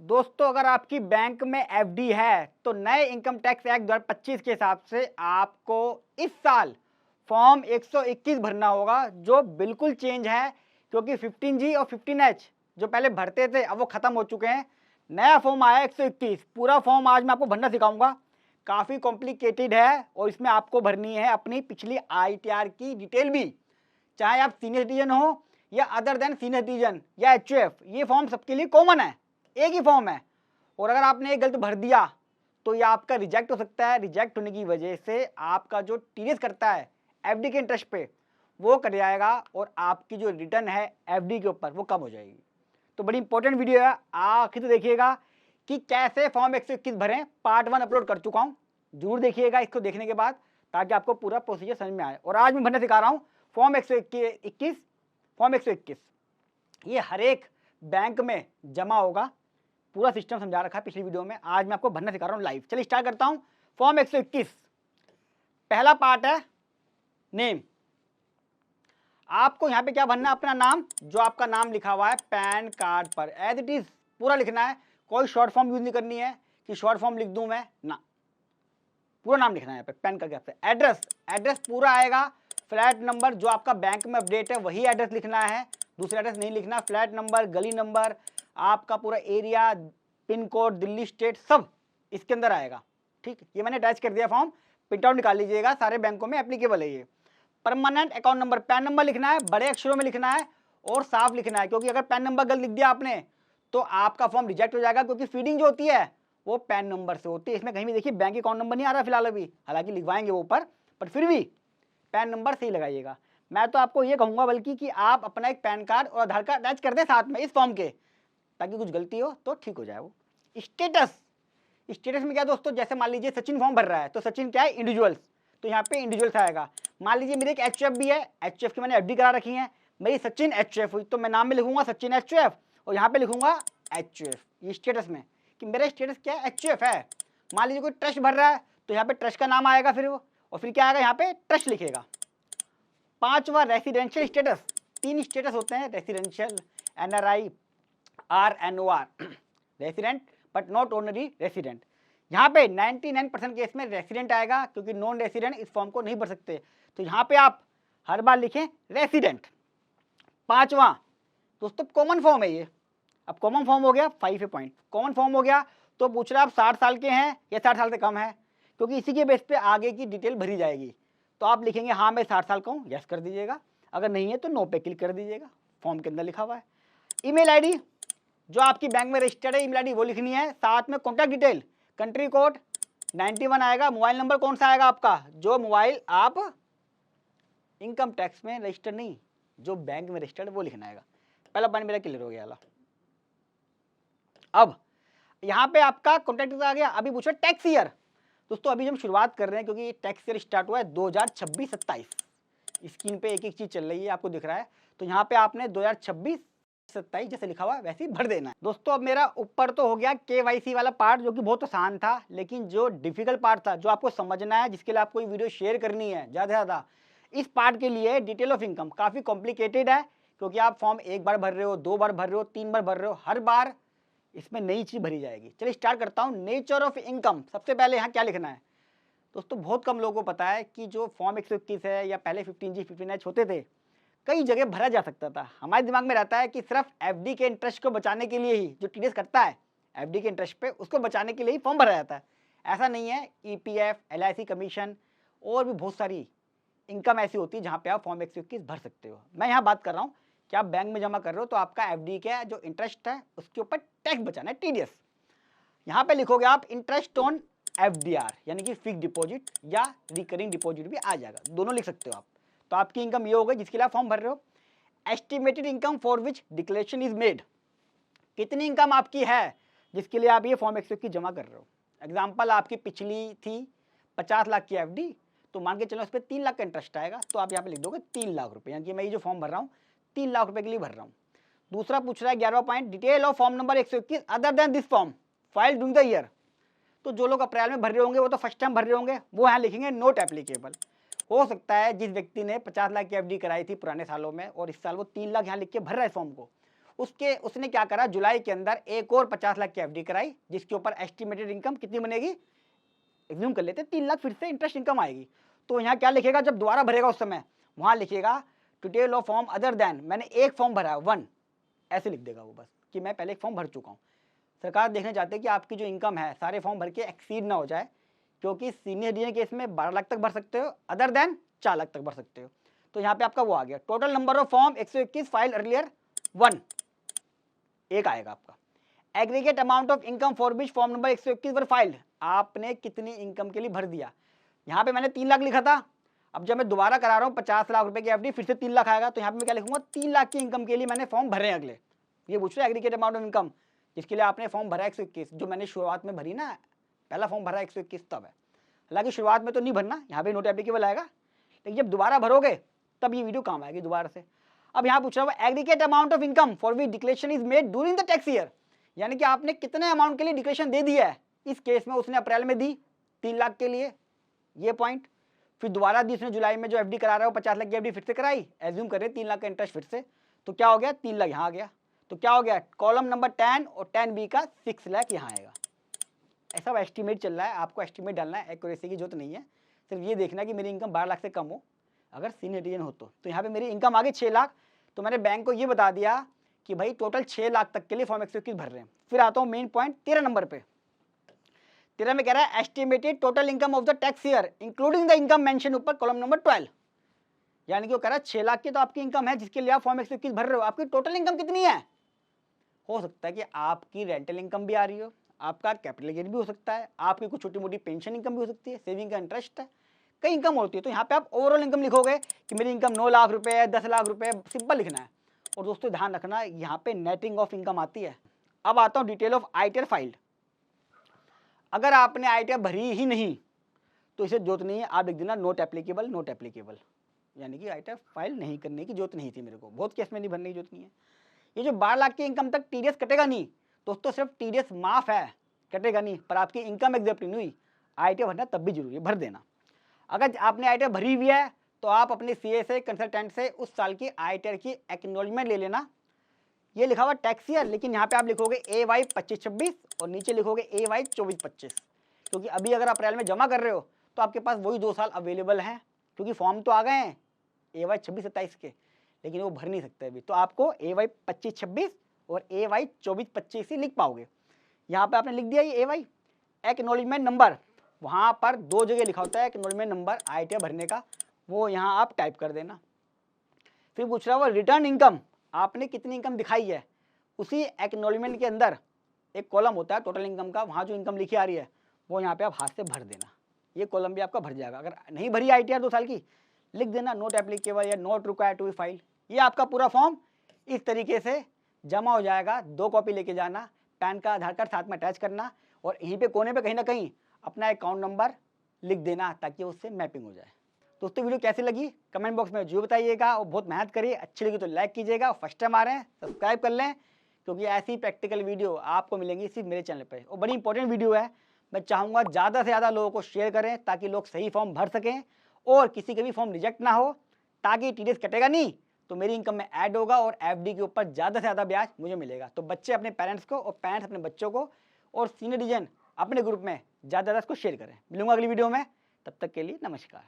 दोस्तों अगर आपकी बैंक में एफडी है तो नए इनकम टैक्स एक्ट 2025 के हिसाब से आपको इस साल फॉर्म 121 भरना होगा, जो बिल्कुल चेंज है क्योंकि 15G और 15H जो पहले भरते थे अब वो खत्म हो चुके हैं। नया फॉर्म आया 121। पूरा फॉर्म आज मैं आपको भरना सिखाऊंगा। काफ़ी कॉम्प्लिकेटेड है और इसमें आपको भरनी है अपनी पिछली ITR की डिटेल भी, चाहे आप सीनियर सिटीजन हो या अदर देन सीनियर सिटीजन या HUF। ये फॉर्म सबके लिए कॉमन है, एक ही फॉर्म है। और अगर आपने एक गलत भर दिया तो ये आपका रिजेक्ट हो सकता है। रिजेक्ट होने की वजह से आपका जो टीडीएस करता है एफडी के इंटरेस्ट पे वो कट जाएगा और आपकी जो रिटर्न है एफडी के ऊपर वो कम हो जाएगी। तो बड़ी इंपॉर्टेंट वीडियो है, आखिर तो देखिएगा कि कैसे फॉर्म 121 भरें। पार्ट 1 अपलोड कर चुका हूँ, जरूर देखिएगा इसको देखने के बाद, ताकि आपको पूरा प्रोसीजर समझ में आए। और आज मैं भरना सिखा रहा हूँ फॉर्म 121। फॉर्म 121 ये हर एक बैंक में जमा होगा, पूरा सिस्टम समझा रखा है पिछली वीडियो में। आज मैं आपको भरना सिखा रहा हूँ लाइव। चलिए स्टार्ट करता हूँ। फॉर्म 121 पहला पार्ट है नेम। आपको यहाँ पे क्या भरना है? अपना नाम, जो आपका नाम लिखा हुआ है पैन कार्ड पर एज इट इज पूरा लिखना है। कोई शॉर्ट फॉर्म यूज नहीं करनी है कि शॉर्ट फॉर्म लिख दूं मैं, ना, पूरा नाम लिखना है यहाँ पे पैन कार्ड के। एड्रेस, एड्रेस पूरा आएगा। फ्लैट नंबर जो आपका बैंक में अपडेट है वही एड्रेस लिखना है, दूसरा एड्रेस नहीं लिखना। फ्लैट नंबर, गली नंबर, आपका पूरा area, pin code, Delhi state, सब इसके अंदर आएगा। ठीक, ये मैंने अटैच कर दिया फॉर्म, प्रिंट आउट निकाल लीजिएगा, सारे बैंकों में एप्लीकेबल है ये। Permanent account number, pan number लिखना है, बड़े अक्षरों में लिखना है और साफ लिखना है, क्योंकि अगर पैन नंबर गलत लिख दिया आपने तो आपका फॉर्म रिजेक्ट हो जाएगा, क्योंकि फीडिंग जो होती है वो पैन नंबर से होती है। इसमें कहीं भी देखिए बैंक अकाउंट नंबर नहीं आ रहा फिलहाल अभी, हालांकि लिखवाएंगे वो ऊपर, पर फिर भी पैन नंबर सही लगाइएगा। मैं तो आपको ये कहूँगा बल्कि कि आप अपना एक पैन कार्ड और आधार कार्ड अटैच कर दें साथ में इस फॉर्म के, ताकि कुछ गलती हो तो ठीक हो जाए वो। स्टेटस, स्टेटस में क्या दोस्तों, जैसे मान लीजिए सचिन फॉर्म भर रहा है तो सचिन क्या है, इंडिविजुअल्स, तो यहाँ पे इंडिविजुअल्स आएगा। मान लीजिए मेरे एक HUF भी है, HUF की मैंने FD करा रखी है, मेरी सचिन HUF हुई तो मैं नाम में लिखूंगा सचिन HUF और यहाँ पे लिखूंगा HUF, ये स्टेटस में कि मेरा स्टेटस क्या है, HUF है। मान लीजिए कोई ट्रस्ट भर रहा है तो यहाँ पे ट्रस्ट का नाम आएगा फिर वो, और फिर क्या आएगा, यहाँ पे ट्रस्ट लिखेगा। पांचवा रेसिडेंशियल स्टेटस, 3 स्टेटस होते हैं residential, NRI, RNOR, resident but not ordinary resident. यहाँ पे 99% केस में रेसिडेंट आएगा, क्योंकि नॉन रेसिडेंट इस फॉर्म को नहीं भर सकते, तो यहाँ पे आप हर बार लिखें रेसिडेंट। पांचवा दोस्तों कॉमन फॉर्म है ये। अब कॉमन फॉर्म हो गया 5 पॉइंट, कॉमन फॉर्म हो गया तो पूछ रहा है आप 60 साल के हैं या 60 साल से कम है, क्योंकि इसी के बेस पे आगे की डिटेल भरी जाएगी। तो आप लिखेंगे हाँ मैं 60 साल का हूँ, यस कर दीजिएगा, अगर नहीं है तो नो पे क्लिक कर दीजिएगा, फॉर्म के अंदर लिखा हुआ है। ईमेल आईडी, जो आपकी बैंक में रजिस्टर्ड है ईमेल आईडी वो लिखनी है, साथ में कॉन्टैक्ट डिटेल, कंट्री कोड 91 आएगा। मोबाइल नंबर कौन सा आएगा आपका, जो मोबाइल आप इनकम टैक्स में रजिस्टर्ड नहीं, जो बैंक में रजिस्टर्ड वो लिखना आएगा। पहला पॉइंट मेरा क्लियर हो गया। अब यहाँ पे आपका कॉन्टैक्ट आ गया। अभी पूछो टैक्स ईयर। दोस्तों अभी हम शुरुआत कर रहे हैं, क्योंकि टैक्स ईयर स्टार्ट हुआ है 2026-27। स्क्रीन पे एक एक चीज चल रही है, आपको दिख रहा है, तो यहाँ पे आपने 2026-27 जैसे लिखा हुआ है वैसे ही भर देना है। दोस्तों अब मेरा ऊपर तो हो गया KYC वाला पार्ट, जो कि बहुत आसान था, लेकिन जो डिफिकल्ट पार्ट था, जो आपको समझना है, जिसके लिए आपको ये वीडियो शेयर करनी है ज़्यादा से ज़्यादा, इस पार्ट के लिए डिटेल ऑफ इनकम काफ़ी कॉम्प्लिकेटेड है, क्योंकि आप फॉर्म 1 बार भर रहे हो, 2 बार भर रहे हो, 3 बार भर रहे हो, हर बार इसमें नई चीज भरी जाएगी। चलिए स्टार्ट करता हूँ। नेचर ऑफ इनकम, सबसे पहले यहाँ क्या लिखना है दोस्तों, बहुत कम लोगों को पता है कि जो फॉर्म 121 है या पहले 15G 15H होते थे, कई जगह भरा जा सकता था। हमारे दिमाग में रहता है कि सिर्फ FD के इंटरेस्ट को बचाने के लिए ही, जो टीडीएस करता है FD के इंटरेस्ट पे, उसको बचाने के लिए ही फॉर्म भरा जाता है। ऐसा नहीं है। EPF, LIC कमीशन और भी बहुत सारी इनकम ऐसी होती है जहाँ पे आप फॉर्म 121 भर सकते हो। मैं यहाँ बात कर रहा हूँ कि आप बैंक में जमा कर रहे हो तो आपका FD का जो इंटरेस्ट है उसके ऊपर टैक्स बचाना है, TDS। यहाँ पे लिखोगे आप इंटरेस्ट ऑन FDR, यानी कि फिक्स डिपॉजिट या रिकरिंग डिपॉजिट भी आ जाएगा, दोनों लिख सकते हो आप। तो आपकी इनकम ये हो गई जिसके लिए आप फॉर्म भर रहे हो। Estimated income for which declaration is made, कितनी इनकम आपकी है जिसके लिए आप ये फॉर्म 121 जमा कर रहे हो। एग्जाम्पल आपकी पिछली थी 50 लाख की FD, तो मान के चलो उस पर 3 लाख का इंटरेस्ट आएगा, तो आप यहाँ पे लिख दोगे 3 लाख रुपये, यानी कि मैं ये जो फॉर्म भर रहा हूँ 3 लाख रुपए के लिए भर रहा हूँ। दूसरा पूछ रहा है 11वां point, detail of form number 121 other than this form file during the year. तो जो लोग अप्रैल में भर रहे होंगे वो तो फर्स्ट टाइम भर रहे होंगे, वो यहाँ लिखेंगे नोट एप्लीकेबल। हो सकता है जिस व्यक्ति ने 50 लाख की FD कराई थी पुराने सालों में और इस साल वो 3 लाख यहाँ लिख के भर रहा है फॉर्म को, उसने क्या करा, जुलाई के अंदर एक और 50 लाख की एफडी कराई, जिसके ऊपर एस्टिमेटेड इनकम कितनी बनेगी, एज्यूम कर लेते 3 लाख फिर से इंटरेस्ट इनकम आएगी। तो यहाँ क्या लिखेगा, जब दोबारा भरेगा उस समय वहां लिखेगा detail of form other than, मैंने एक फॉर्म भरा है 1, ऐसे लिख देगा वो बस कि मैं पहले एक फॉर्म भर चुका हूँ। सरकार देखना चाहते हैं कि आपकी जो इनकम है सारे फॉर्म भर के एक्सीड ना हो जाए, क्योंकि सीनियर डिजन केस में 12 लाख तक भर सकते हो, अदर देन 4 लाख तक भर सकते हो। तो यहाँ पे आपका वो आ गया, total number of form 121 file earlier 1, एक आएगा आपका। Aggregate amount of income for which form number 121 were filed, आपने कितनी इनकम के लिए भर दिया। यहाँ पे मैंने 3 लाख लिखा था, अब जब मैं दोबारा करा रहा हूँ 50 लाख रुपए की एफडी, फिर से 3 लाख आएगा, तो यहाँ पे मैं क्या लिखूंगा, 3 लाख की इनकम के लिए मैंने फॉर्म भरे हैं अगले। ये पूछ रहे एग्रीगेट अमाउंट ऑफ इनकम जिसके लिए आपने फॉर्म भरा 121, जो मैंने शुरुआत में भरी ना, पहला फॉर्म भरा 121 तब है, हालांकि शुरुआत में तो नहीं भरना, यहाँ पे नोट एप्लीकेबल आएगा, लेकिन जब दोबारा भरोगे तब ये वीडियो काम आएगी दोबारा से। अब यहाँ पूछ रहा हूँ aggregate amount of income for which declaration is made during the tax year, यानी कि आपने कितने अमाउंट के लिए डिक्लेरेशन दे दी है। इस केस में उसने अप्रैल में दी 3 लाख के लिए, ये पॉइंट, फिर दोबारा दी उसने जुलाई में, जो एफडी करा रहा है वो 50 लाख की एफडी फिर से कराई, एज्यूम कर रहे 3 लाख का इंटरेस्ट फिर से, तो क्या हो गया 3 लाख यहाँ आ गया, तो क्या हो गया कॉलम नंबर 10 और 10B का 6 लाख यहाँ आएगा। ऐसा एस्टिमेट चल रहा है, आपको एस्टिमेट डालना है, एक्यूरेसी की जरूरत नहीं है, सिर्फ ये देखना कि मेरी इनकम 12 लाख से कम हो, अगर सीनियर सिटीजन हो तो यहाँ पे मेरी इनकम आ गई 6 लाख, तो मैंने बैंक को ये बता दिया कि भाई टोटल 6 लाख तक के लिए फॉर्म 121 भर रहे हैं। फिर आता हूँ मेन पॉइंट 13 नंबर पे, 13 में कह रहा है estimated total income of the tax year including the income mention ऊपर कॉलम नंबर 12, यानी कि वो कह रहा है 6 लाख की तो आपकी इनकम है जिसके लिए आप फॉर्म 121 भर रहे हो, आपकी टोटल इनकम कितनी है। हो सकता है कि आपकी रेंटल इनकम भी आ रही हो, आपका कैपिटल गेन भी हो सकता है, आपकी कुछ छोटी मोटी पेंशन इनकम भी हो सकती है, सेविंग का इंटरेस्ट है, कई इनकम होती है। तो यहाँ पे आप ओवरऑल इनकम लिखोगे कि मेरी इनकम 9 लाख रुपए है, 10 लाख रुपए, सिंपल लिखना है। और दोस्तों ध्यान रखना यहाँ पे नेटिंग ऑफ इनकम आती है। अब आता हूँ डिटेल ऑफ आईटीआर फाइल्ड। अगर आपने आईटीआर भरी ही नहीं तो इसे जरूरत नहीं है, आप लिख देना नोट एप्लीकेबल, नोट एप्लीकेबल, यानी कि आईटीआर फाइल नहीं करने की जरूरत नहीं थी मेरे को, बहुत केस में नहीं भरने की जरूरत नहीं है। ये जो 12 लाख की इनकम तक टीडीएस कटेगा नहीं दोस्तों, सिर्फ टीडीएस माफ है, कटेगा नहीं, पर आपकी इनकम एग्जैप्ट नहीं हुई, आईटीआर भरना तब भी जरूरी है, भर देना। अगर आपने आईटीआर भरी हुई है तो आप अपने सीए से, कंसल्टेंट से उस साल की आईटीआर की एक्नॉलेजमेंट ले लेना। ये लिखा हुआ टैक्स ईयर, लेकिन यहाँ पे आप लिखोगे AY 25-26 और नीचे लिखोगे AY 24-25, क्योंकि अभी अगर अप्रैल में जमा कर रहे हो तो आपके पास वही 2 साल अवेलेबल हैं, क्योंकि फॉर्म तो आ गए हैं AY 26-27 के, लेकिन वो भर नहीं सकते अभी, तो आपको AY 25-26 और AY 24-25 ही लिख पाओगे। यहाँ पे आपने लिख दिया ये AY एक्नॉलेजमेंट नंबर, वहाँ पर 2 जगह लिखा होता है एक्नॉलेजमेंट नंबर आईटीआर भरने का, वो यहाँ आप टाइप कर देना। फिर पूछ रहा हुआ रिटर्न इनकम, आपने कितनी इनकम दिखाई है, उसी एक्नॉलेजमेंट के अंदर एक कॉलम होता है टोटल इनकम का, वहाँ जो इनकम लिखी आ रही है वो यहाँ पे आप हाथ से भर देना, ये कॉलम भी आपका भर जाएगा। अगर नहीं भरी आईटीआर 2 साल की, लिख देना नोट एप्लीकेबल या not required to be file. ये आपका पूरा फॉर्म इस तरीके से जमा हो जाएगा। 2 कॉपी लेके जाना, पैन का, आधार कार्ड साथ में अटैच करना, और यहीं पे कोने पे कहीं ना कहीं अपना अकाउंट नंबर लिख देना ताकि उससे मैपिंग हो जाए। दोस्तों वीडियो कैसी लगी कमेंट बॉक्स में जरूर बताइएगा, और बहुत मेहनत करिए, अच्छी लगी तो लाइक कीजिएगा, और फर्स्ट टाइम आ रहे हैं सब्सक्राइब कर लें, क्योंकि ऐसी प्रैक्टिकल वीडियो आपको मिलेंगी सिर्फ मेरे चैनल पर, और बड़ी इंपॉर्टेंट वीडियो है। मैं चाहूँगा ज़्यादा से ज़्यादा लोगों को शेयर करें ताकि लोग सही फॉर्म भर सकें और किसी के भी फॉर्म रिजेक्ट ना हो, ताकि टीडीएस कटेगा नहीं तो मेरी इनकम में ऐड होगा और एफडी के ऊपर ज़्यादा से ज़्यादा ब्याज मुझे मिलेगा। तो बच्चे अपने पेरेंट्स को और पेरेंट्स अपने बच्चों को और सीनियर सिटीजन अपने ग्रुप में ज़्यादा इसको शेयर करें। मिलूंगा अगली वीडियो में, तब तक के लिए नमस्कार।